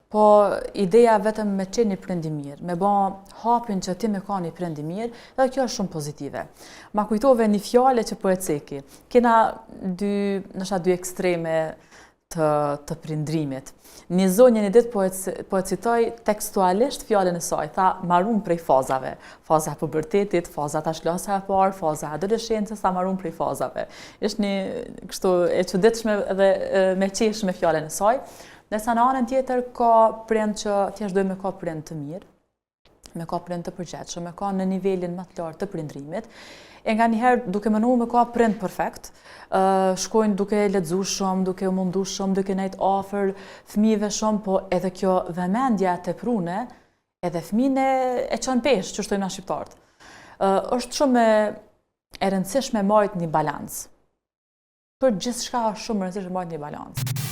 po ideja vetëm me qenë një prind i mirë, me ba hapin që ti me ka një prind i mirë, dhe kjo është shumë pozitive. Ma kujtove një fjale që po e ceki. Kena dy ekstreme të prindrimit. Një zonjë një ditë po e citoj tekstualisht fjallën e saj, tha marrun prej fazave. Faza e pubertetit, faza ta shlasa e parë, faza e adoleshencës, tha marrun prej fazave. Ishtë një kështu e çuditshme dhe me qesh me fjallën e saj. Nësa në anën tjetër ka prind që thjesht dojmë me ka prind të mirë, me ka prind të përgjithshëm, me ka në nivelin më të lartë të prindrimit. E nga njëherë duke mënu me ka prind perfekt, shkojnë duke lexu shumë, duke u mundu shumë, duke nejt afër fëmijëve shumë, po edhe kjo vëmendja të prune, edhe fëmijën e çon pesh, që shtojnë na shqiptarët. Është shumë e rëndësishme marrë një balancë. Për gjithçka është shumë e rëndësishme marrë një balancë.